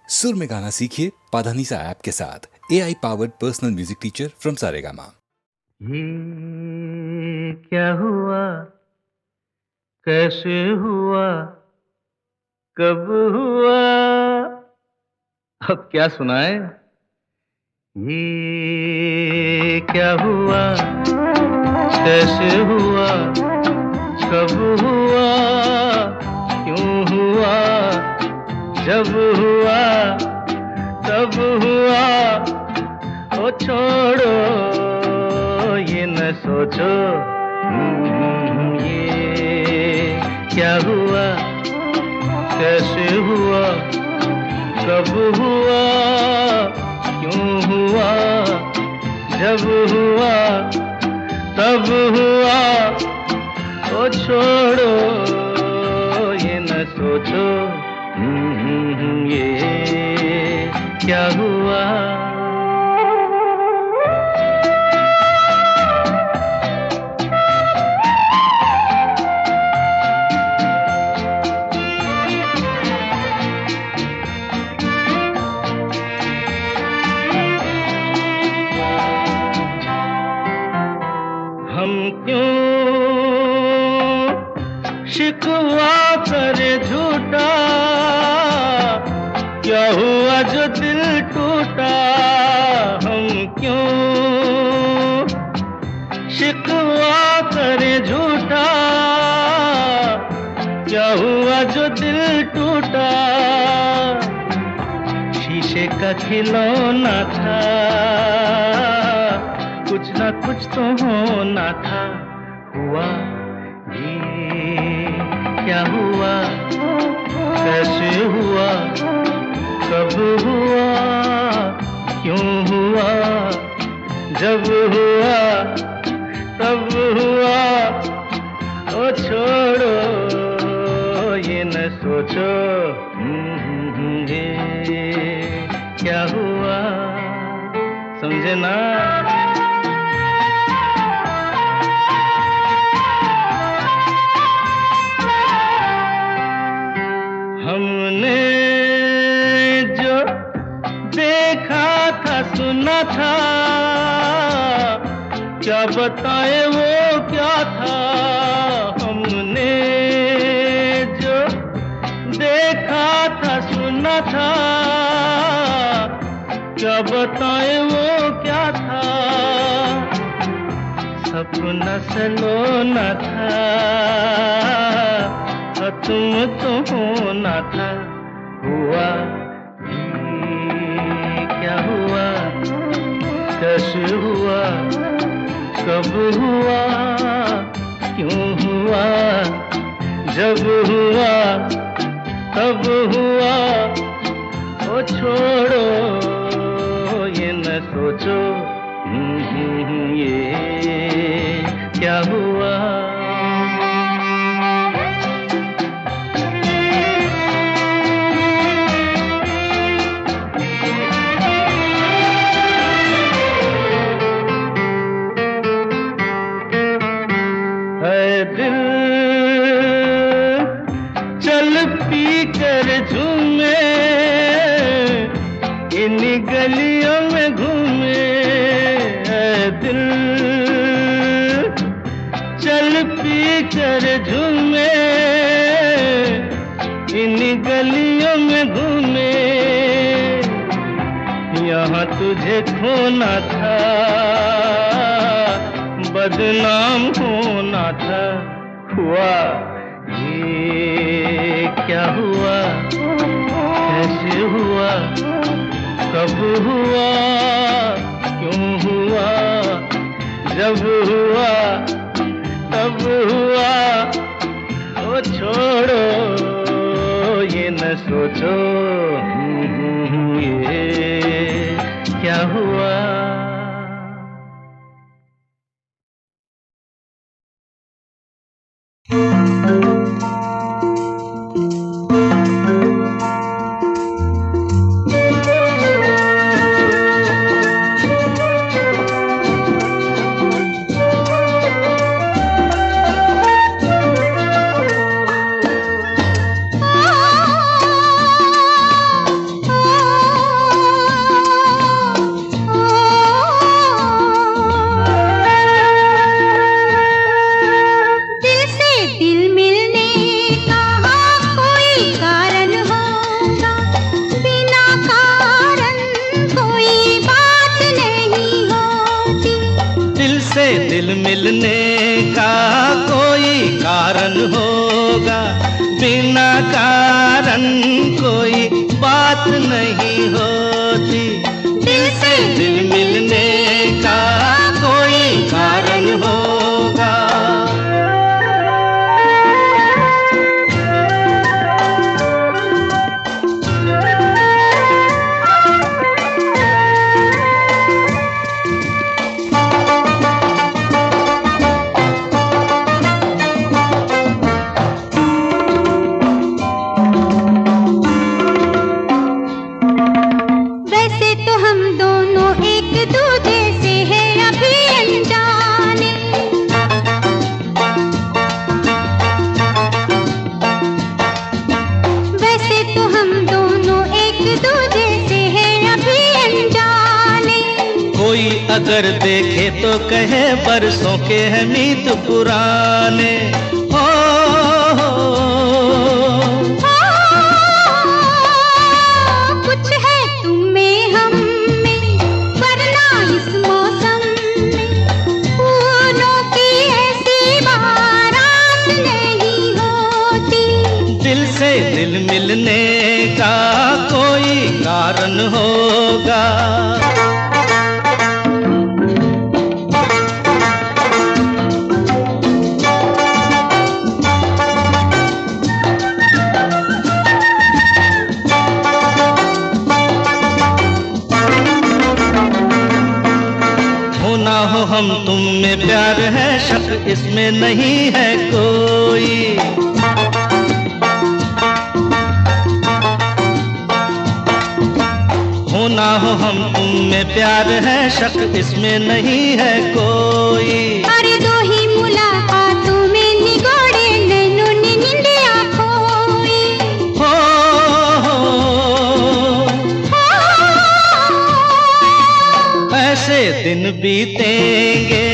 सुर में गाना सीखिए पाधानीसा ऐप के साथ। AI powered personal music teacher from Saregama. ये क्या हुआ, कैसे हुआ, कब हुआ, अब क्या सुनाए। ये क्या हुआ, कैसे हुआ, कब हुआ, क्यों हुआ, जब हुआ तब हुआ। ओ छोड़ो ये न सोचो, ये क्या हुआ, कैसे हुआ, कब हुआ, क्यों हुआ, जब हुआ तब हुआ। ओ छोड़ो ये न सोचो, ये क्या हुआ। हम क्यों शिकवा करे झूठा, क्या हुआ जो दिल टूटा। हम क्यों शिकवा करे झूठा, क्या हुआ जो दिल टूटा। शीशे का खिलौना था, कुछ ना कुछ तो होना था। हुआ ये क्या हुआ, कैसे हुआ, कब हुआ, क्यों हुआ, जब हुआ तब हुआ। ओ छोड़ो ये न सोचो, ये क्या हुआ। समझे ना। हमने जो देखा था सुना था, क्या बताए वो क्या था। हमने जो देखा था सुना था, क्या बताए वो क्या था। सपना सलोना था, तुम तो होना था। हुआ ये क्या हुआ, कैसे हुआ, कब हुआ, क्यों हुआ, जब हुआ तब हुआ। ओ छोड़ो ये न सोचो, ये क्या हुआ। दिल चल पी कर झूमे, इन गलियों में घूमे। दिल चल पी कर झूमे, इन गलियों में घूमे। यहाँ तुझे खोना था, बदनाम होना था। हुआ ये क्या हुआ, कैसे हुआ, कब हुआ, क्यों हुआ, जब हुआ तब हुआ। ओ छोड़ो ये न सोचो, ये क्या हुआ। मिलने का कोई कारण होगा, बिना कारण कोई बात नहीं होती। दिल से दिल मिलने का कोई कारण होगा। अगर देखे तो कहे बरसों के हैं मीत पुराने। हो कुछ है तुम में हम में, वरना इस मौसम में फूलों की ऐसी बारात नहीं होती। दिल से दिल मिलने का कोई कारण होगा। हम तुम में प्यार है, शक इसमें नहीं है कोई। हो ना हो हम तुम में प्यार है, शक इसमें नहीं है कोई। अरे दो ही मुलाकातों में निगोड़े नैनों ने निंदिया खोई। ऐसे दिन बीतेंगे,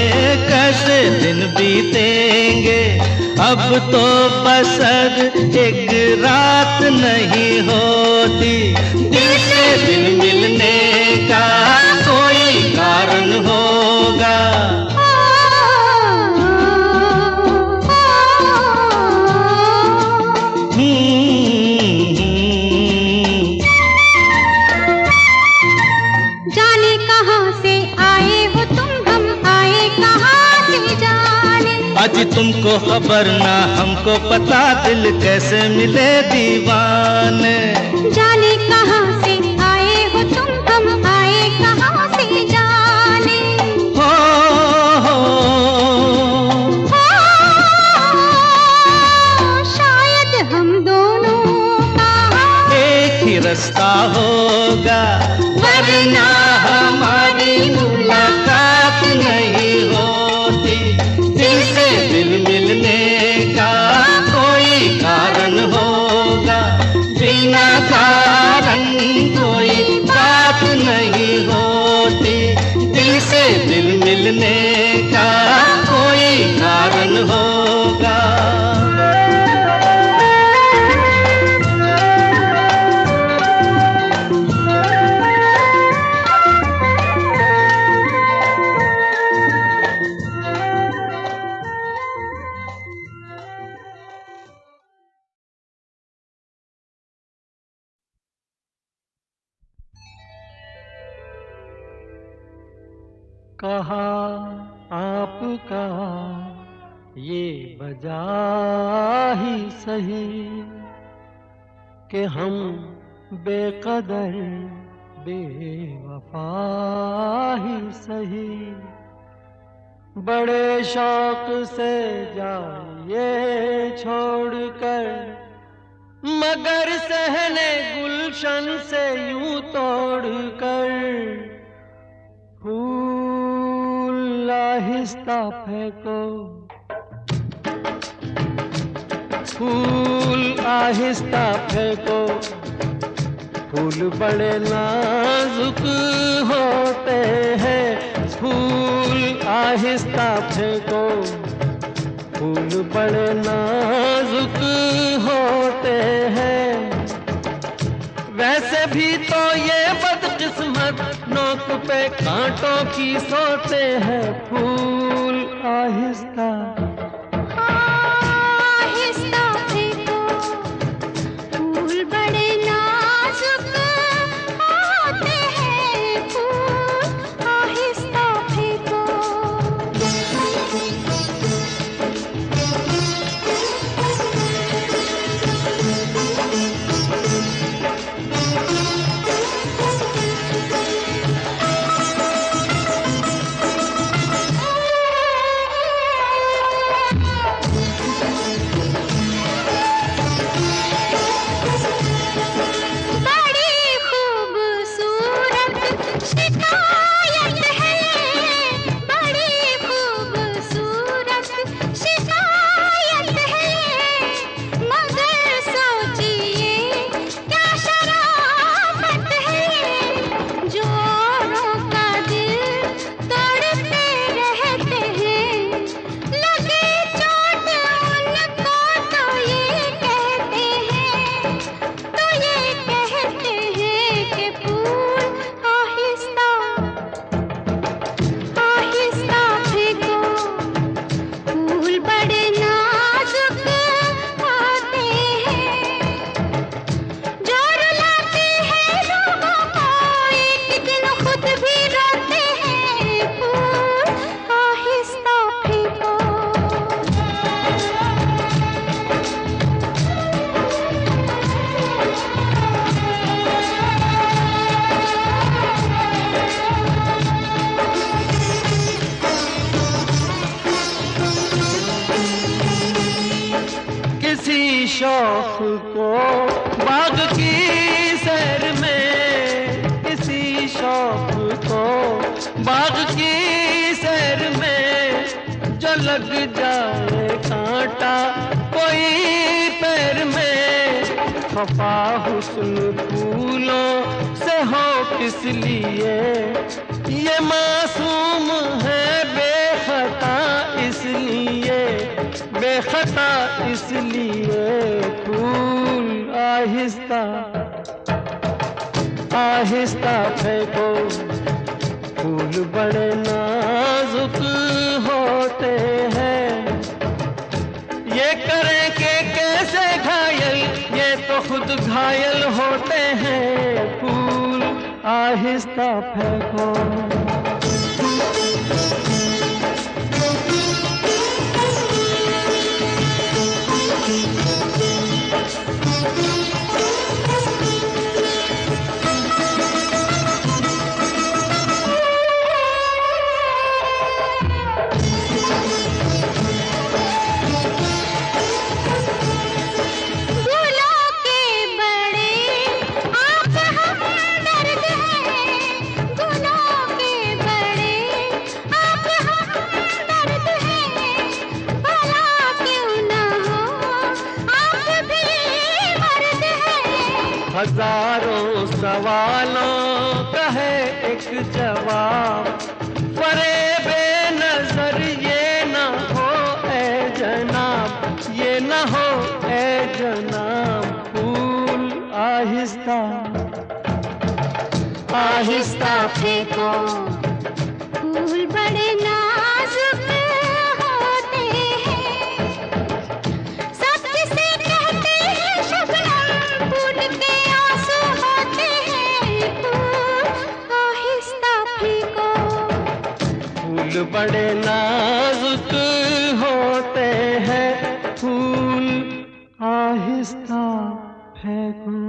कैसे दिन बीतेंगे, अब तो बसर एक रात नहीं होती। दिल से दिल मिलने का कोई कारण होगा। जाने कहाँ से आए हो तुम, हम आए कहाँ से जाने। अजी तुमको खबर ना हमको पता, दिल कैसे मिले दीवाने। जाने कहाँ से आए हो तुम, हम आए कहाँ से जाने। शायद हम दोनों का एक ही रास्ता होगा, वरना हमारी मुलाकात नहीं होती। दिल से दिल मिलने का कोई कारण होगा, बिना कारण कोई बात नहीं होती। दिल से दिल मिलने का कोई कारण होगा। कहा आपका ये वजह ही सही कि हम बेकदर बेवफा ही सही। बड़े शौक से जाइए छोड़कर, मगर सहने गुलशन से यूं तोड़कर। फूल आहिस्ता फेंको, फूल आहिस्ता फेंको, फूल बड़े नाजुक होते हैं। फूल आहिस्ता फेंको, फूल बड़े नाजुक होते हैं। वैसे भी तो ये बदकिस्मत नोक पे कांटों की सोते हैं। फूल आहिस्ता आहिस्ता फेंको, फूल बड़े नाजुक होते हैं, फूल आहिस्ता फेंको। बड़ी खूबसूरत शिकायत है, बड़ी खूबसूरत शिकायत है, मगर सोचिए क्या शराफत है, जो औरों का दिल तोड़ते रहते हैं, लगे चोट उनको तो ये कहते हैं, तो ये कहते हैं कि फूल आहिस्ता आहिस्ता फेंको, फूल बड़े नाजुक होते हैं, जो रुलाते हैं लोगों को एक दिन खुद भी रोते हैं, फूल आहिस्ता फेंको। किसी शौक को बाग की सैर में, किसी शौक को बाग की सैर में, जो लग जाए कांटा कोई पैर में, खफा हुस्न फूलों से हो किस लिए, ये मासूम है बेखता इसलिए, बेखता इसलिए, फूल आहिस्ता आहिस्ता फेंको, फूल बड़े नाजुक होते हैं, ये करें कि कैसे घायल, ये तो खुद घायल होते हैं, फूल आहिस्ता फेंको। गुलों के बड़े आप हमदर्द हैं, गुलों के बड़े आप हमदर्द हैं, भला क्यों न हो आप भी मर्द हैं। हजारों सवालों का है एक जवाब, फरेबे नजर ये न हो ए जनाब, ये न हो ए जनाब, फूल आहिस्ता आहिस्ता फेंको, फूल बड़े नाजुक होते हैं, सच से कहते हैं शबनम फूल के आंसू होते हैं, फूल आहिस्ता फेंको। फूल बड़े नाजुक होते हैं, फूल आहिस्ता फेंको।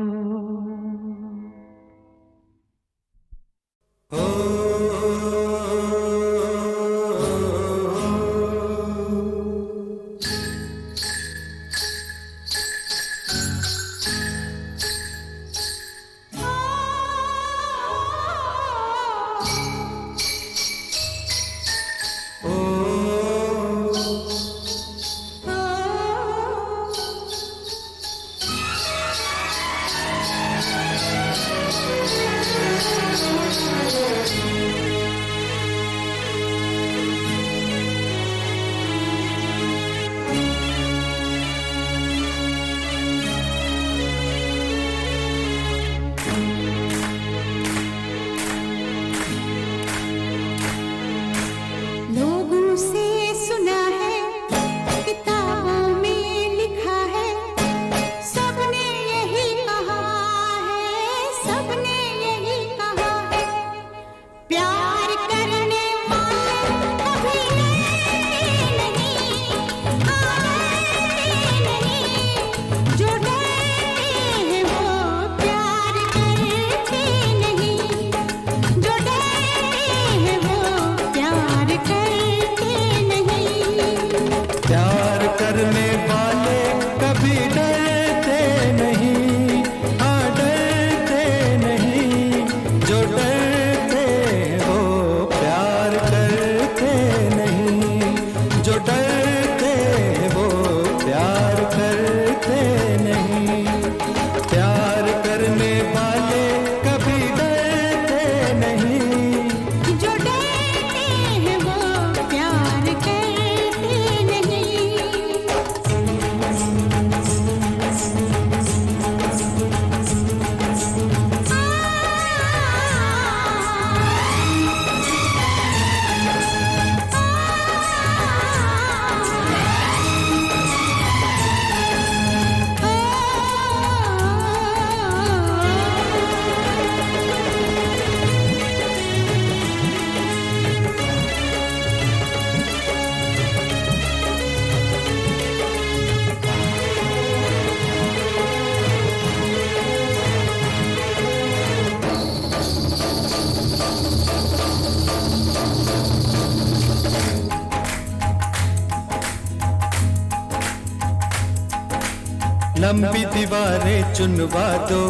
लंबी दीवारें चुनवा दो,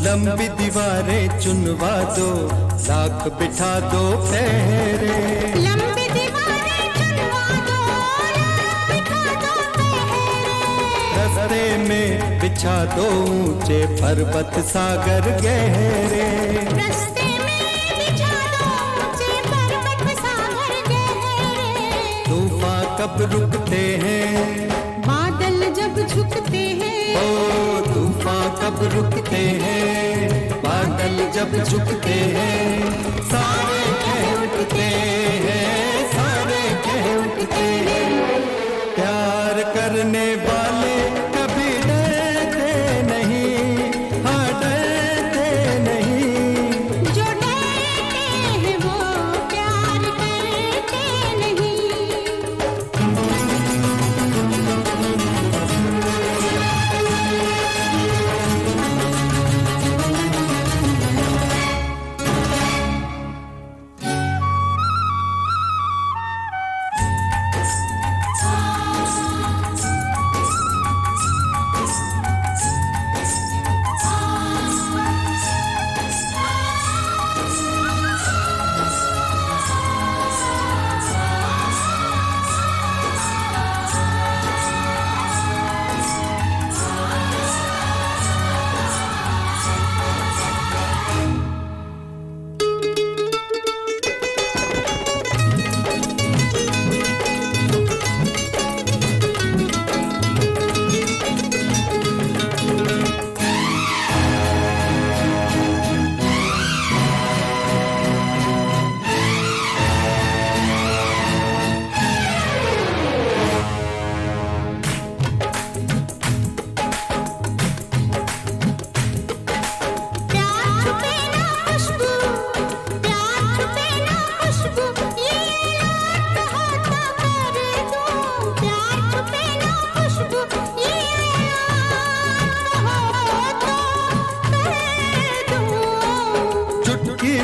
लंबी दीवारें चुनवा दो, लाख बिठा दो पहरे। लंबी दीवारें चुनवा दो, लाख बिठा दो पहरे। रस्ते में बिछा दो ऊंचे पर्वत सागर गहरे। रस्ते में बिछा दो ऊंचे पर्वत सागर गहरे। तूफान कब रुकते हैं, बादल जब झुकते हैं। ओ तूफान कब रुकते हैं, बादल जब झुकते हैं, सारे कह उठते हैं, सारे कह उठते हैं। प्यार करने वाले कभी डरते नहीं, हाँ डरते नहीं। जो डरते हैं वो प्यार करते नहीं।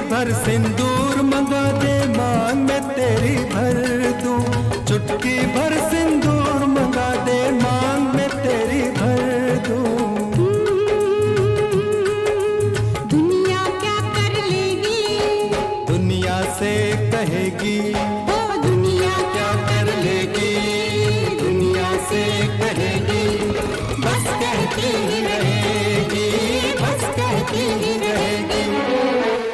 भर सिंदूर मंगा दे मांग में तेरी भर दूं, चुटकी भर सिंदूर मंगा दे मांग में तेरी भर दूं। दुनिया क्या कर लेगी, दुनिया से कहेगी, ओ दुनिया क्या कर लेगी, दुनिया से कहेगी। बस कहती ही रहेगी, बस कहती ही रहेगी।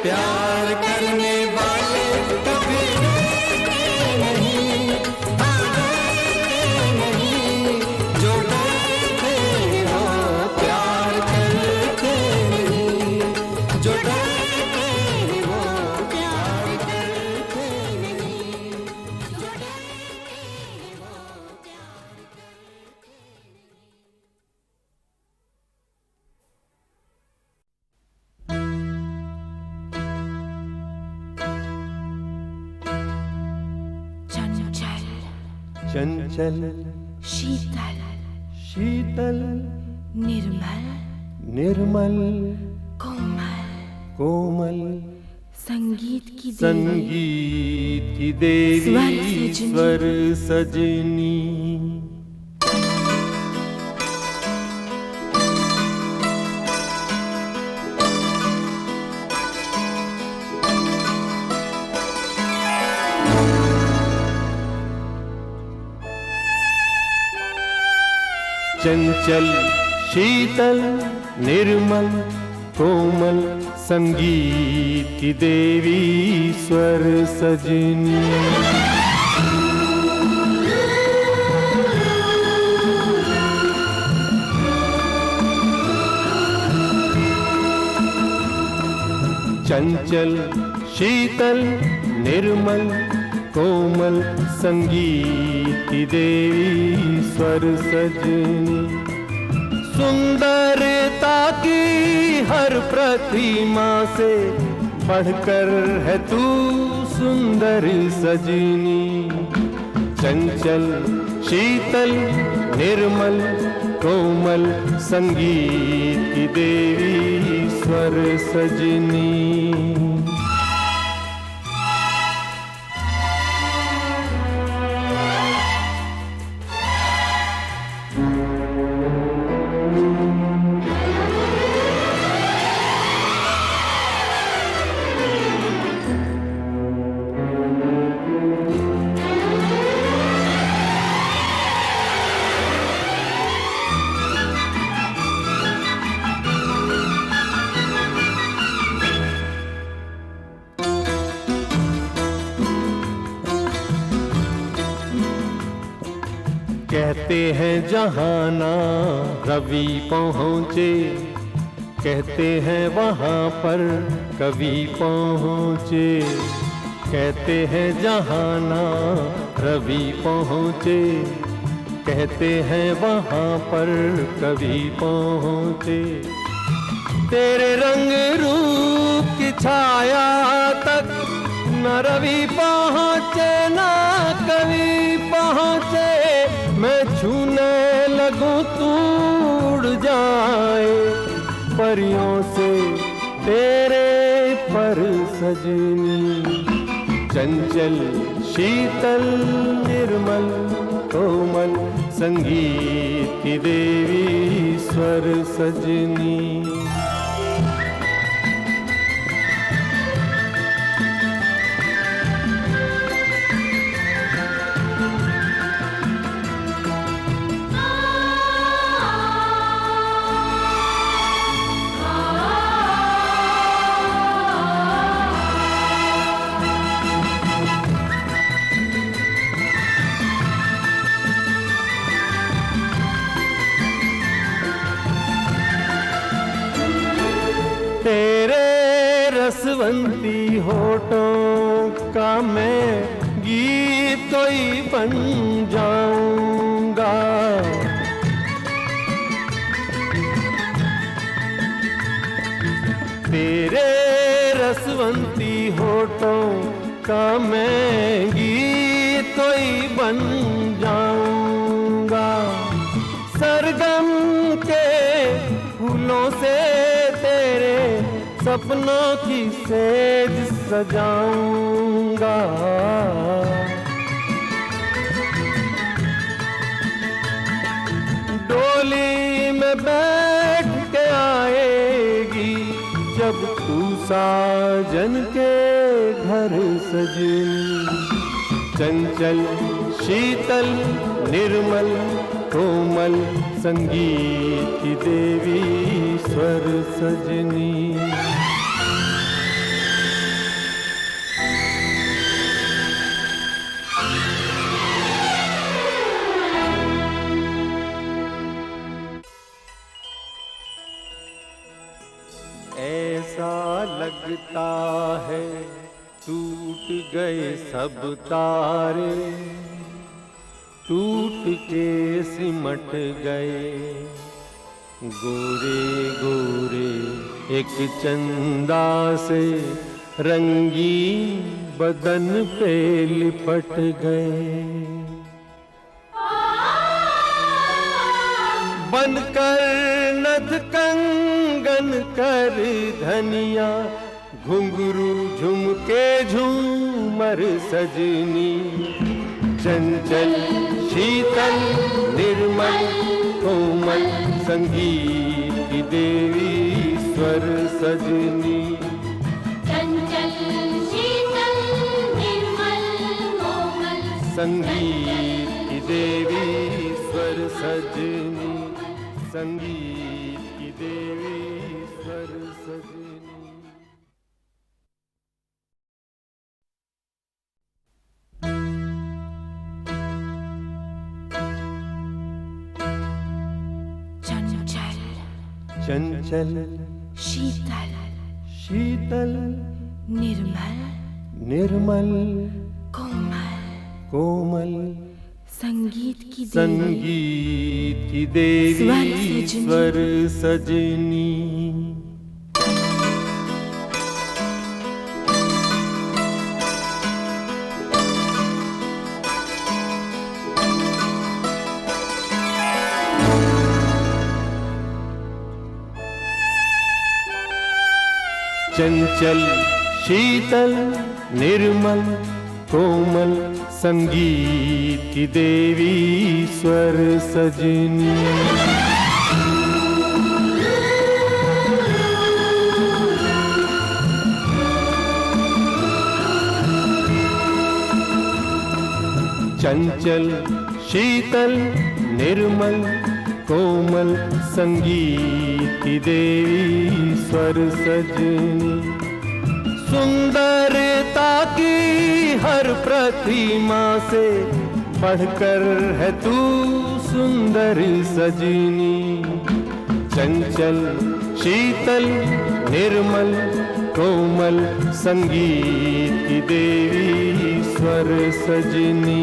प्यार करने वाले कभी डरते नहीं, हाँ डरते नहीं। जो डरते हैं वो प्यार करते नहीं, जो डरते हैं वो प्यार करते नहीं, जो डरते हैं वो प्यार चंचल शीतल शीतल निर्मल निर्मल कोमल कोमल संगीत की संगीत की देवी स्वर सजनी। चंचल शीतल निर्मल कोमल संगीत की देवी स्वर सजनी। चंचल शीतल निर्मल कोमल संगीत की देवी स्वर सजनी। सुंदरता की हर प्रतिमा से बढ़कर है तू सुंदर सजनी। चंचल शीतल निर्मल कोमल संगीत की देवी स्वर सजनी। कहते हैं जहाना रवि पहुँचे, कहते हैं वहाँ पर कवि पहुँचे। कहते हैं जहाना रवि पहुँचे, कहते हैं वहाँ पर कवि पहुँचे। तेरे रंग रूप की छाया तक न रवि पहुँचे न कवि पहुँचे। मैं छूने लगूं तू उड़ जाए परियों से तेरे पर सजनी। चंचल शीतल निर्मल कोमल संगीत की देवी स्वर सजनी। तेरे रसवंती होठों का मैं गीत कोई बन जाऊंगा। तेरे रसवंती होठों का मैं गीत कोई बन जाऊंगा। सरगम के फूलों से तेरे सपनों की सेज सजाऊंगा। डोली में बैठ के आएगी जब तू साजन के घर सजनी। चंचल शीतल निर्मल कोमल संगीत की देवी स्वर सजनी। ऐसा लगता है टूट गए सब तारे, टूट के सिमट गए गोरे गोरे एक चंदा से रंगी बदन पे लिपट गए। बनकर नथ कंगन कर धनिया घुंघरू झुमके झूमर सजनी। चंचल शीतल निर्मल कोमल संगीत की देवी स्वर सजनी। चंचल शीतल निर्मल कोमल संगीत की देवी स्वर सजनी। संगीत की देवी स्वर सजनी। चंचल चंचल शीतल शीतल निर्मल निर्मल कोमल कोमल संगीत की देवी संगीत की देवी स्वर सजनी। चंचल शीतल निर्मल कोमल संगीत की देवी स्वर सजनी। चंचल शीतल निर्मल कोमल संगीत की देवी स्वर सजनी। सुंदरता की हर प्रतिमा से पढ़कर है तू सुंदर सजनी, चंचल शीतल निर्मल कोमल संगीत की देवी स्वर सजनी।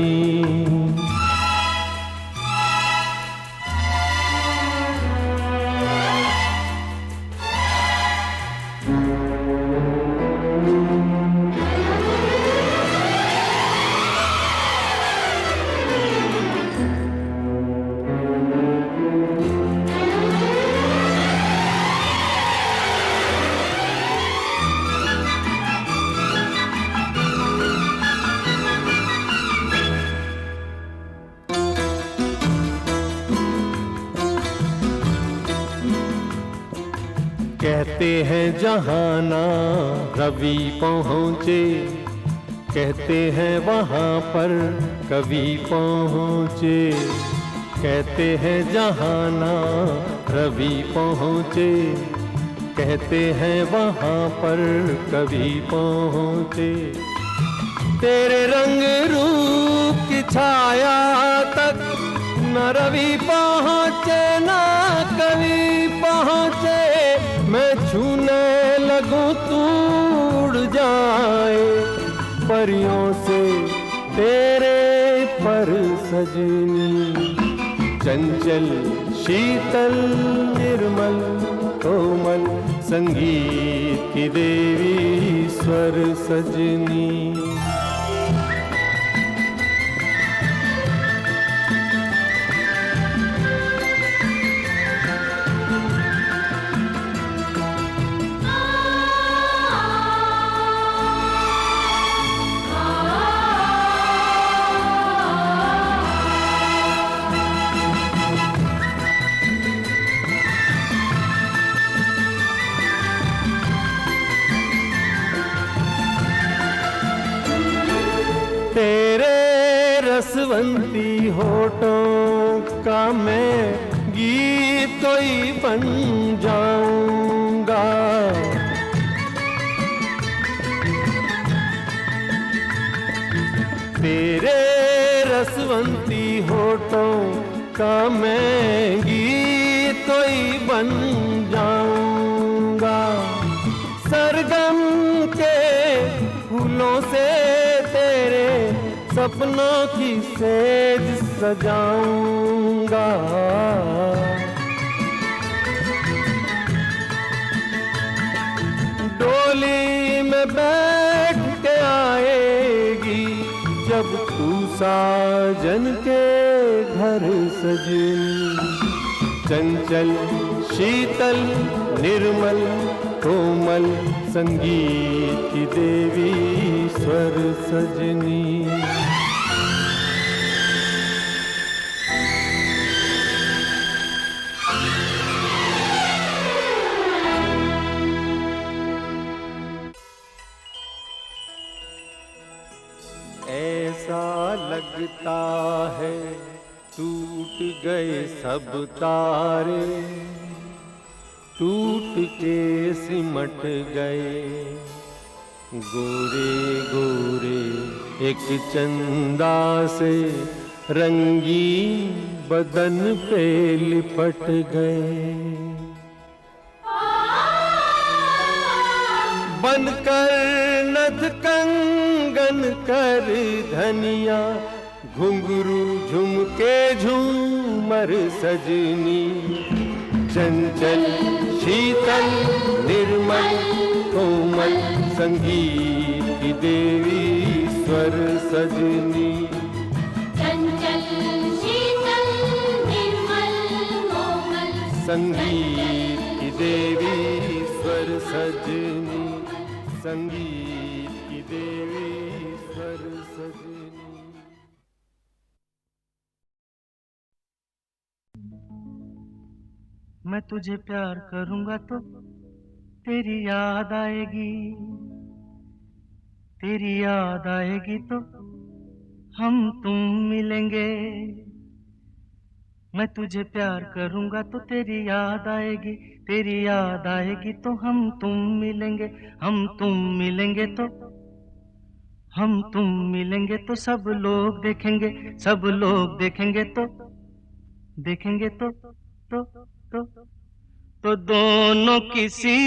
कहते हैं जहाना रवि पहुँचे, कहते हैं वहाँ पर कवि पहुँचे। कहते हैं जहाना रवि पहुँचे, कहते हैं वहाँ पर कवि पहुँचे। तेरे रंग रूप की छाया तक न रवि पहुँचे न कवि पहुँचे। मैं छूने लगूं तू उड़ जाए परियों से तेरे पर सजनी, चंचल शीतल निर्मल कोमल संगीत की देवी स्वर सजनी। तेरे रसवंती होठों का मैं गीत कोई बन जाऊंगा। तेरे रसवंती होठों का मैं गीत कोई बन जाऊंगा। सरगम के फूलों से तेरे सपनों की सेज सजाऊंगा। डोली में बैठ के आएगी जब तू साजन के घर सजनी, चंचल शीतल निर्मल कोमल संगीत की देवी स्वर सजनी। ऐसा लगता है टूट गए सब तारे, टूट के सिमट गए गोरे गोरे एक चंदा से रंगीन बदन पे लिपट गए। बनकर नथ कंगन कर धनिया, घुंघरू झुमके झूमर सजनी, चंचल शीतल निर्मल कोमल संगीत की देवी स्वर सजनी। चंचल शीतल निर्मल कोमल संगीत की देवी स्वर सजनी, संगीत की देवी स्वर सजनी। मैं तुझे प्यार करूंगा तो तेरी याद आएगी, तेरी याद आएगी तो हम तुम मिलेंगे। मैं तुझे प्यार करूंगा तो तेरी याद आएगी, तेरी याद आएगी तो हम तुम मिलेंगे। हम तुम मिलेंगे तो हम तुम मिलेंगे तो सब लोग देखेंगे, सब लोग देखेंगे तो देखेंगे तो दोनों किसी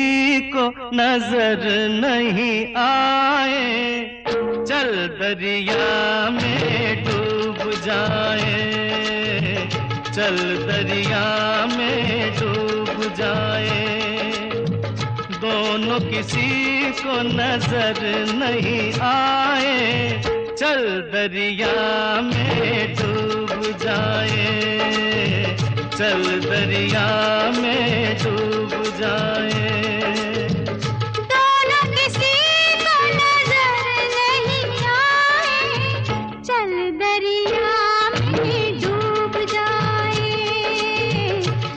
को नजर नहीं आए, चल दरिया में डूब जाए, चल दरिया में डूब जाए, दोनों किसी को नजर नहीं आए, चल दरिया में डूब जाए, चल दरिया में डूब जाए। दोनों किसी को नजर नहीं आए, चल दरिया में डूब जाए,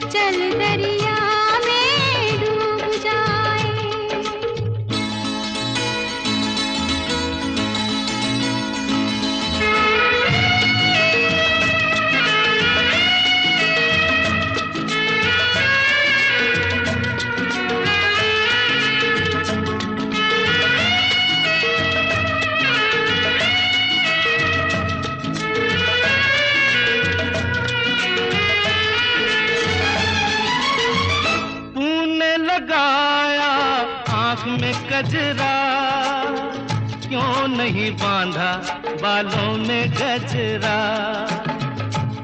चल दरिया में डूब जाए। लगाया आँख में कजरा, क्यों नहीं बांधा बालों में गजरा,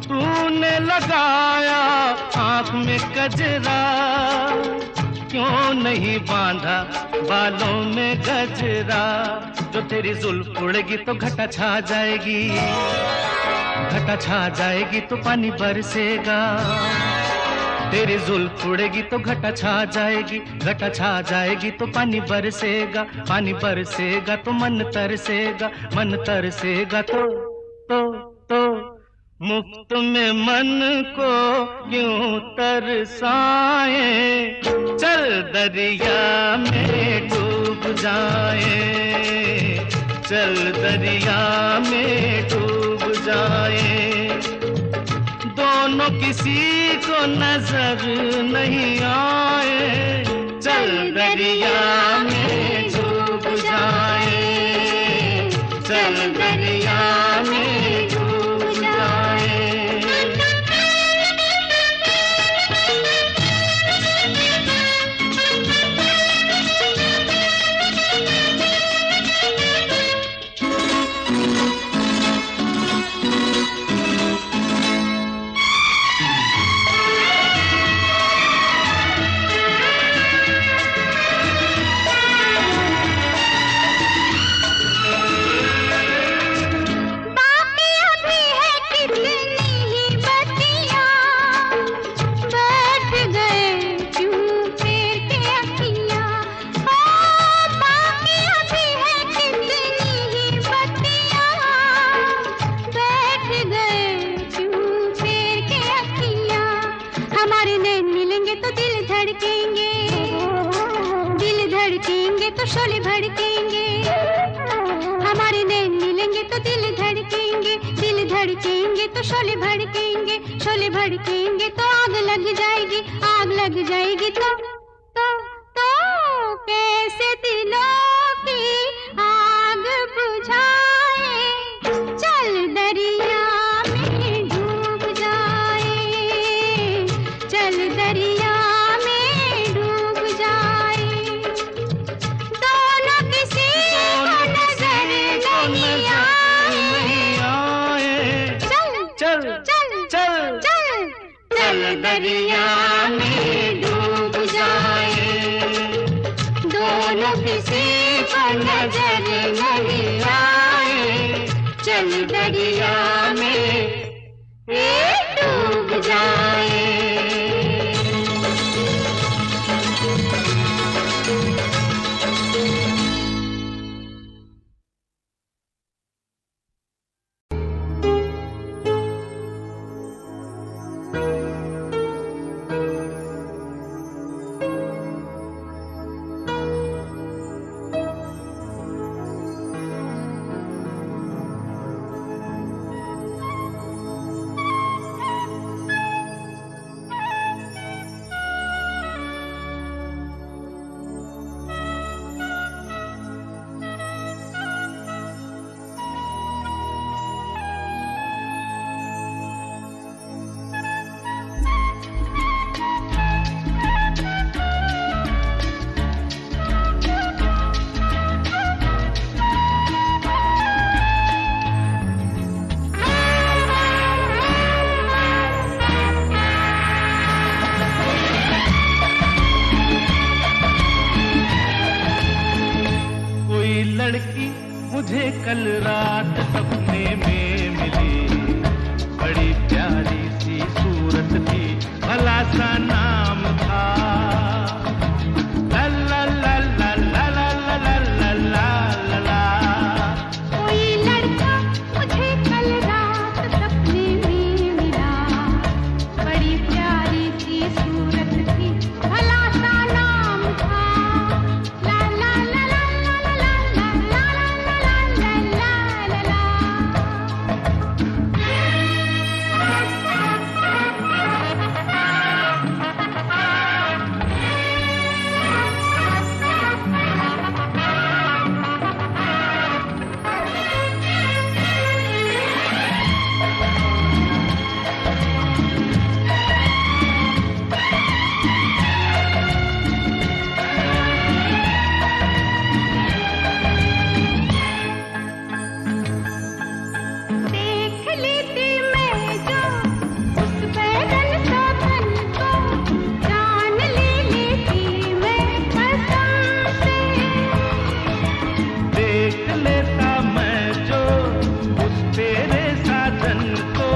तूने लगाया आँख में कजरा, क्यों नहीं बांधा बालों में गजरा, जो तेरी जुल्फ उड़ेगी तो घटा छा जाएगी, घटा छा जाएगी तो पानी बरसेगा, तेरी जुल्फ उड़ेगी तो घटा छा जाएगी, घटा छा जाएगी तो पानी बरसेगा, पानी बरसेगा तो मन तरसेगा, मन तरसेगा तो मुफ्त में मन को क्यों तरसाए, चल दरिया में डूब जाए, चल दरिया में डूब जाए, दोनों किसी को नजर नहीं आए, चल दरिया में डूब जाए, चल दरिया में डूब जाए। तो शोले भड़केंगे, हमारे नैन मिलेंगे तो दिल धड़केंगे, दिल धड़केंगे तो शोले भड़केंगे, शोले भड़केंगे तो आग लग जाएगी, आग लग जाएगी तो कैसे दिलों की आग बुझाए, चल दरिया में डूब जाए, चल दरिया में डूब जाए, दोनों किसी को नजर नहीं आए, चल दरिया में डूब जाए, दोनों किसी को नजर नहीं आए, चल दरिया में डूब जाए। लड़की मुझे कल रात सपने में मिली, बड़ी प्यारी सी सूरत थी, भला सा नाम था ला ला ला ला ला ला ला ला ला ला ला। कोई लड़का मुझे कल रात सपने में मिला, बड़ी प्यारी सी सूरत थी, भला सा नाम था ला ला ला ला ला ला ला ला ला ला ला ला ला। देख लेती मैं जो उस बैरन सा तन को, जान ले लेती मैं कसम से। देख लेता मैं जो उस तेरे साजन को,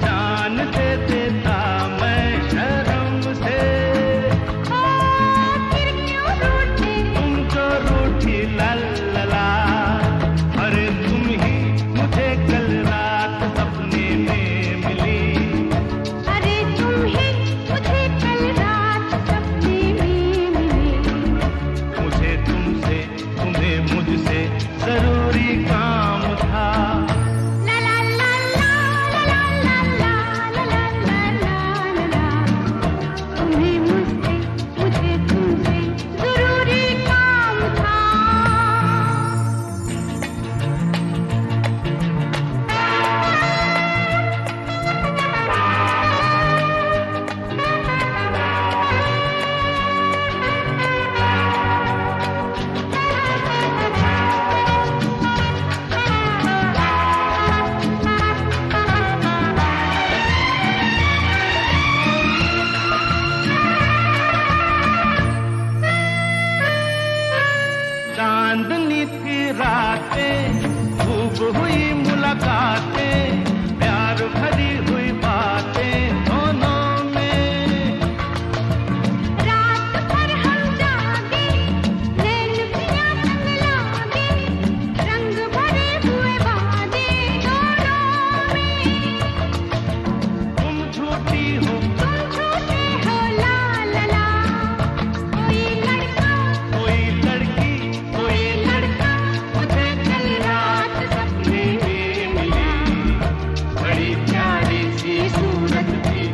जान दे देता मैं शर्म से। ओ फिर क्यों रूठे तुम जो रूठी ला ला ला, अरे तुम ही मुझे कल रात सपने में मिली, अरे तुम ही मुझे कल रात सपने में मिले। मुझे तुमसे तुम्हें मुझसे जरूरी काम था ला ला ला ला ला ला ला ला ला ला ला ला। तुम्हें मुझसे मुझे तुमसे जरूरी काम था। चांदनी थी रातें, खूब हुई मुलाकातें, प्यार भरी हुई बातें दोनों में। रात भर हम जागे, नैन पिया संग लागे, रंग भरे हुए वादे दोनों में। तुम झूठी हो तुम झूठे हो ला ला ला। कोई लड़का कोई लड़की कोई लड़का मुझे कल रात सपने में मिला, बड़ी प्यारी सी सूरत थी,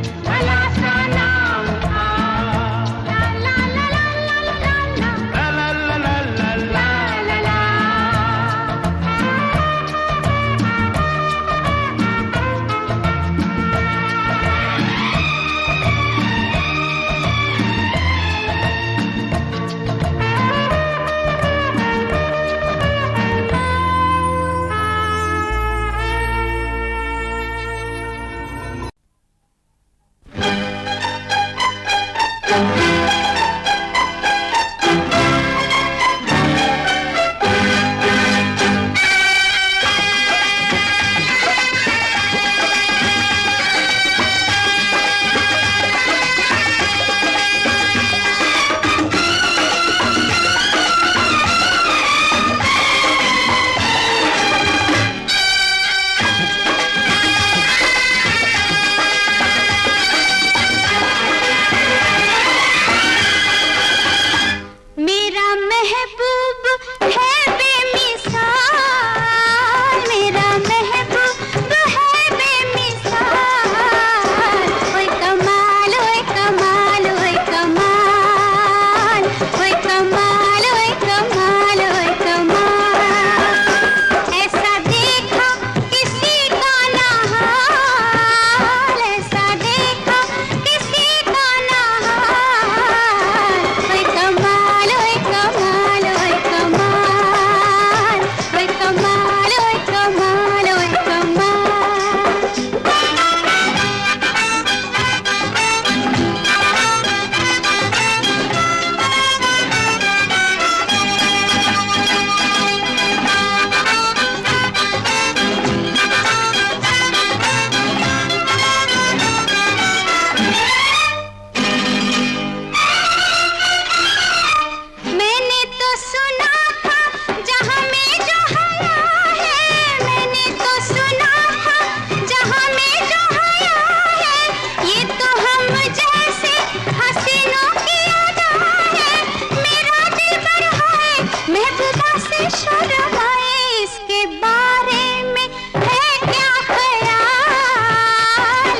से शर्माए, इसके बारे में है क्या ख्याल,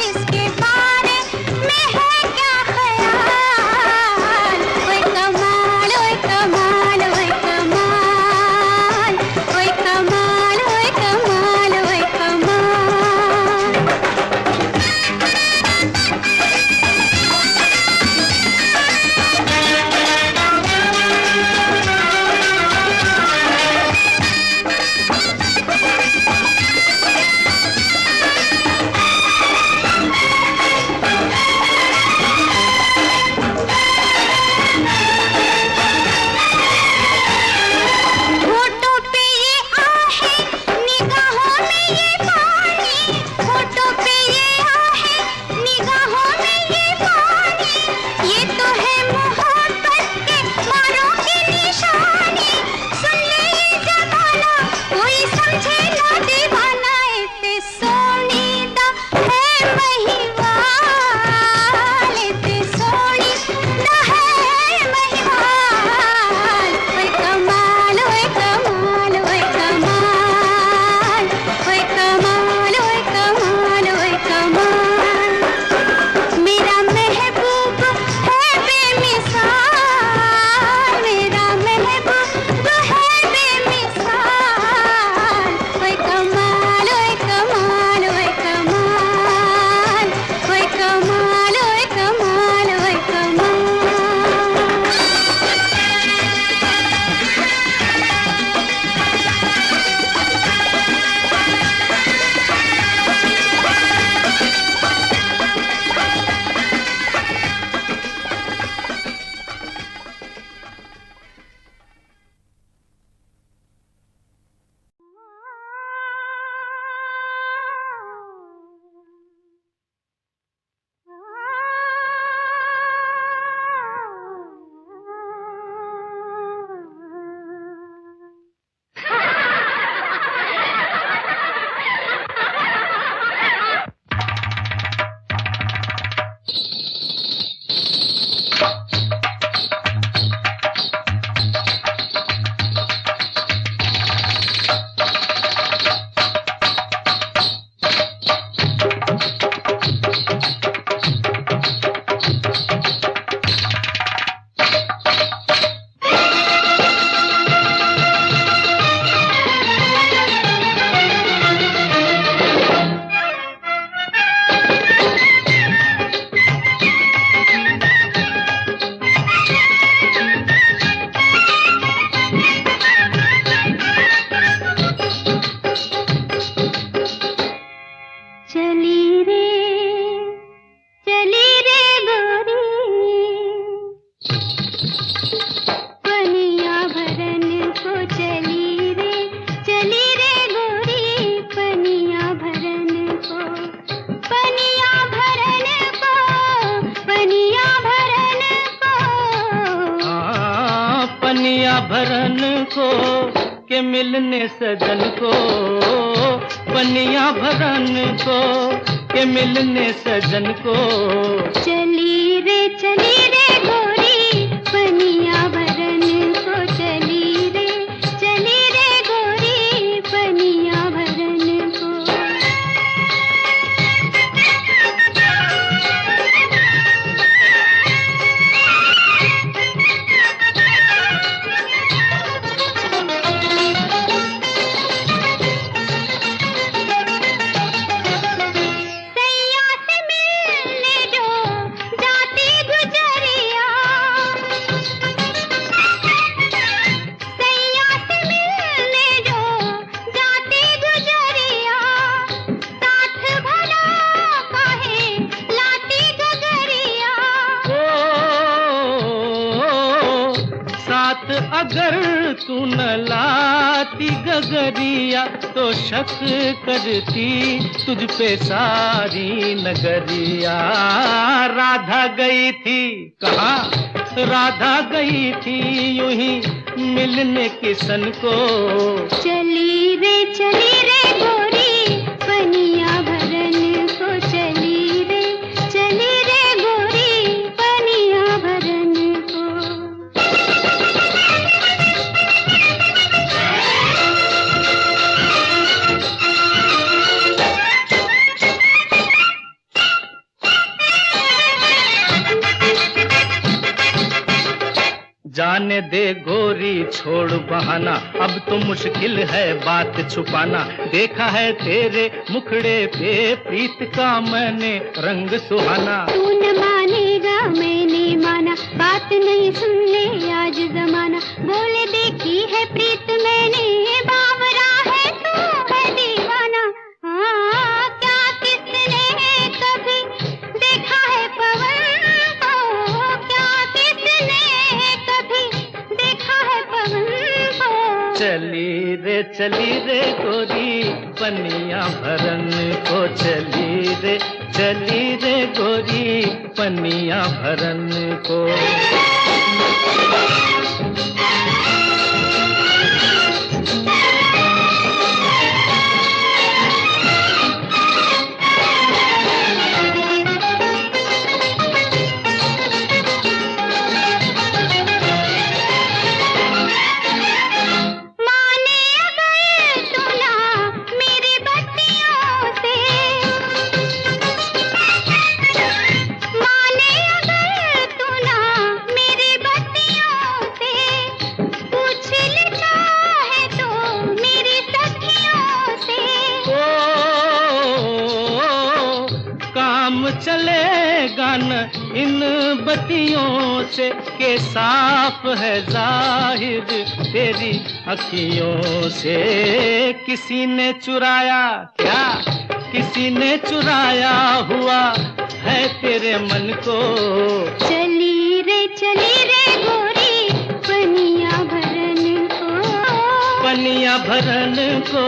इसके बारे में है क्या ख्याल। ओए कमाल, ओए कमाल, ओए कमाल, ओए कमाल, ओए कमाल, ओए कमाल। होठों पे ये आहें, निगाहों में ये पानी, होठों पे ये आहें, निगाहों में ये पानी, ये तो है मोहब्बत के मारों की निशानी। सुन ले ये जमाना, कोई समझे ना दीवाना, इते सोनी दा है महिवाल, इते सोनी दा है महिवाल। ओए कमाल, ओए कमाल, ओए कमाल, ओए कमाल, ओए कमाल, ओए कमाल। मेरा महबूब है बेमिसाल, मेरा महबूब है बेमिसाल। ओए कमाल, ओए कमाल, ओए कमाल, ओए कमाल, ओए कमाल, ओए कमाल। चली रे गोरी, पनिया भरन को चली रे गोरी, पनिया भरन को, पनिया भरन को, पनिया भरन को। हाँ, पनिया भरन को के मिलने सजन को, पनिया भरन को के मिलने सजन को। चली रे गोरी, पनिया भरन को, चली रे गोरी, पनिया भरन को। सैया से मिलने जो जाती गुजरिया, सैया से मिलने जो जाती गुजरिया, साथ भला काहे लाती गगरिया। ओ, साथ अगर तू न लाती गगरिया, तो शक करती तुझ पे सारी नगरिया। राधा गई थी कहाँ, राधा गई थी यूं ही मिलने किसन को। चली रे गोरी, पनिया भरन को, चली रे गोरी, पनिया भरन को। कहने दे गोरी छोड़ बहाना, अब तो मुश्किल है बात छुपाना। देखा है तेरे मुखड़े पे प्रीत का मैंने रंग सुहाना। तू न मानेगा मैंने माना, बात नहीं सुनने आज जमाना। बोले देखी है प्रीत मैंने, बावरा है तू है दीवाना। हाँ क्या किसने कभी देखा है पवन को, क्या किसने कभी देखा है पवन को। चली रे गोरी पनिया भरन को, चली रे गोरी पनिया भरन को। चलेगा न इन बत्तियों से, के साफ है जाहिर तेरी अखियों से। किसी ने चुराया क्या, किसी ने चुराया हुआ है तेरे मन को। चली रे गोरी पनिया भरन को, पनिया भरन को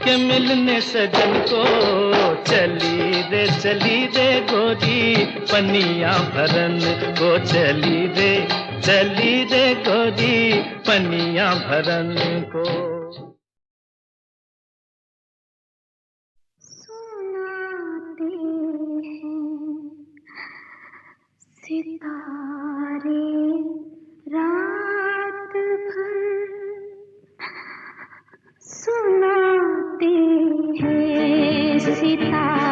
के मिलने सजन को। चली रे गोरी पनिया भरन को, चली रे गोरी पनिया भरन को। सुनाते हैं सितारे रात भर, सुनाते हैं सितारे